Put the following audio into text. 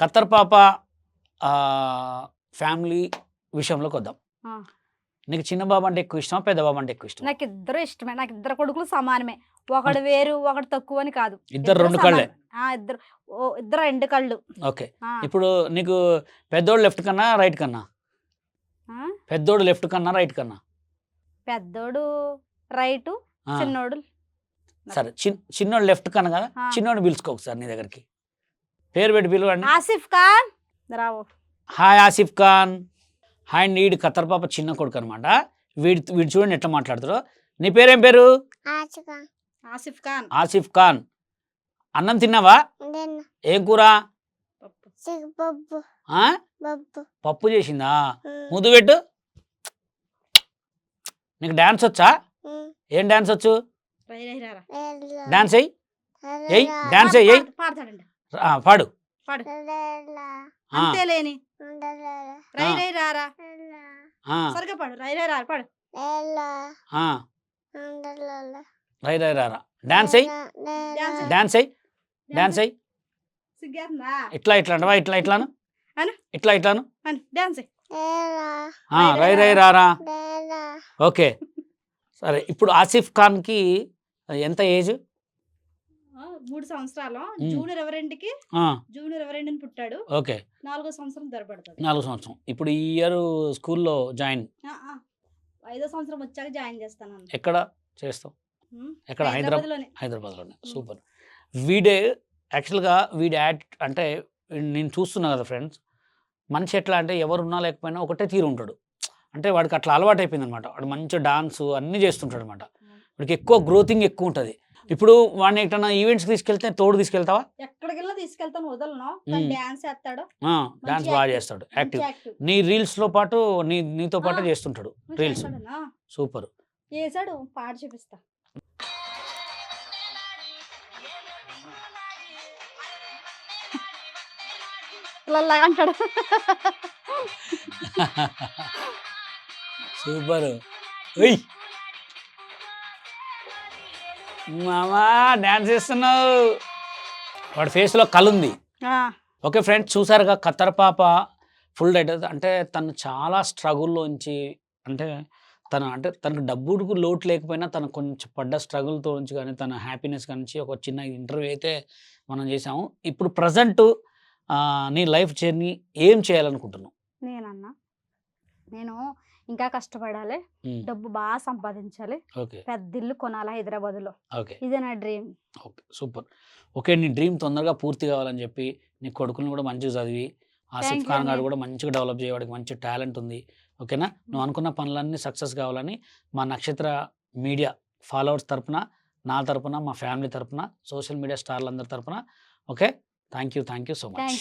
ఖత్తర్ పాప ఫ్యామిలీ విషయంలోకి వద్దాం. నీకు చిన్న బాబు అంటే ఎక్కువ ఇష్టమా, పెద్ద బాబు అంటే ఎక్కువ ఇష్టం? నాకు ఇద్దరు ఇష్టమే. నాకు ఇద్దరు కొడుకులు సమానమే. ఒకడు వేరు ఒకడు తక్కువ అని కాదు. ఇద్దరు రెండు కళ్ళే? ఇద్దరు రెండు కళ్ళు. ఓకే. ఇప్పుడు నీకు పెద్దోడు లెఫ్ట్ కన్నా రైట్ కన్నా? పెద్దోడు లెఫ్ట్ కన్నా రైట్ కన్నా? పెద్దోడు రైట్, చిన్నోడు సరే. చిన్నోడు లెఫ్ట్ కన్నా కదా, చిన్నోడు పిలుచుకో ఒకసారి నీ దగ్గరికి. పేరు పెట్టి పిలువండి. ఆసిఫ్ ఖాన్ రావు. హాయ్ ఆసిఫ్ ఖాన్. హాయ్. వీడు ఖత్తర్ పాప చిన్న కొడుకు అనమాట. వీడు చూడండి ఎట్లా మాట్లాడతారో. నీ పేరేం పేరు? ఆసిఫ్ ఖాన్. ఆసిఫ్ ఖాన్. అన్నం తిన్నావా? ఏం కూర? పప్పు చేసిందా? ముద్దు పెట్టు. నీకు డాన్స్ వచ్చా? ఏం డాన్స్ వచ్చు? డాన్స్ అయ్యి డాన్స్ అయ్యి పాడు. రై రై రారా. డాన్స్ అయ్యి డాన్స్ అయ్యి డాన్స్ అయ్యి. ఇట్లా ఇట్లా అంటవా? ఇట్లా ఇట్లాను ఇట్లా ఇట్లాను రై రై రారా. ఓకే సరే. ఇప్పుడు ఆసిఫ్ ఖాన్కి ఎంత ఏజ్? 3 సంవత్సరాలు. జూనియర్ ఎవరెంట్కి జూనియర్ ఎవరెంట్ పుట్టాడు. ఓకే. 4వ సంవత్సరం ధరపడుతుంది. 4వ సంవత్సరం. ఇప్పుడు ఈ ఇయర్ స్కూల్లో జాయిన్? 5వ సంవత్సరం వచ్చాక జాయిన్ చేస్తాను. ఎక్కడ చేస్తావు? ఎక్కడ? హైదరాబాద్లోనే. సూపర్. వీడే యాక్చువల్గా వీడి యాడ్ అంటే నేను చూస్తున్నా కదా ఫ్రెండ్స్, మనిషి ఎట్లా అంటే ఎవరున్నా లేకపోయినా ఒకటే తీరు ఉంటాడు. అంటే వాడికి అట్లా అలవాటు అయిపోయింది అనమాట. వాడు మంచి డాన్స్ అన్నీ చేస్తుంటాడు అనమాట. వాడికి ఎక్కువ గ్రోతింగ్ ఎక్కువ ఉంటుంది. ఇప్పుడు వాడిని ఎట్లా ఈవెంట్స్కి తీసుకెళ్తే తోడు తీసుకెళ్తావా? ఎక్కడికెళ్ళా తీసుకెళ్తాను, వదలను. డాన్స్ చేస్తాడు, డాన్స్ బాగా చేస్తాడు, యాక్టివ్. నీ రీల్స్లో పాటు నీతో పాటు చేస్తుంటాడు రీల్స్. సూపర్. చేశాడు. పాట చూపిస్తా. అంటాడు. సూపర్. మామా డాన్స్ చేస్తున్నావు. వాడి ఫేస్లో కలుంది. ఓకే ఫ్రెండ్స్, చూసారుగా ఖత్తర్ పాప ఫుల్ డైట్. అంటే తను చాలా స్ట్రగుల్లోంచి, అంటే తనకు డబ్బుకు లోటు లేకపోయినా తను కొంచెం పడ్డ స్ట్రగుల్తో నుంచి కానీ తన హ్యాపీనెస్ కానీ ఒక చిన్న ఇంటర్వ్యూ అయితే మనం చేసాము. ఇప్పుడు ప్రజెంట్ నీ లైఫ్ జర్నీ ఏం చేయాలనుకుంటున్నావు? నేను ఇంకా కష్టపడాలి, డబ్బు బాగా సంపాదించాలి, పెద్ద ఇల్లు కొనాలి హైదరాబాద్లో. ఇదే నా డ్రీమ్. Okay super. ఓకే, నీ డ్రీమ్ తొందరగా పూర్తి కావాలని చెప్పి నీ కొడుకుని కూడా మంచిగా చదివి ఆసిఫ్ ఖాన్ గారు కూడా మంచిగా డెవలప్ చేయడానికి మంచి టాలెంట్ ఉంది. ఓకేనా? నువ్వు అనుకున్న పనులన్నీ సక్సెస్ కావాలని మా నక్షత్ర మీడియా ఫాలోవర్స్ తరపున, నా తరపున, మా ఫ్యామిలీ తరపున, సోషల్ మీడియా స్టార్లందరి తరపున okay thank you so much.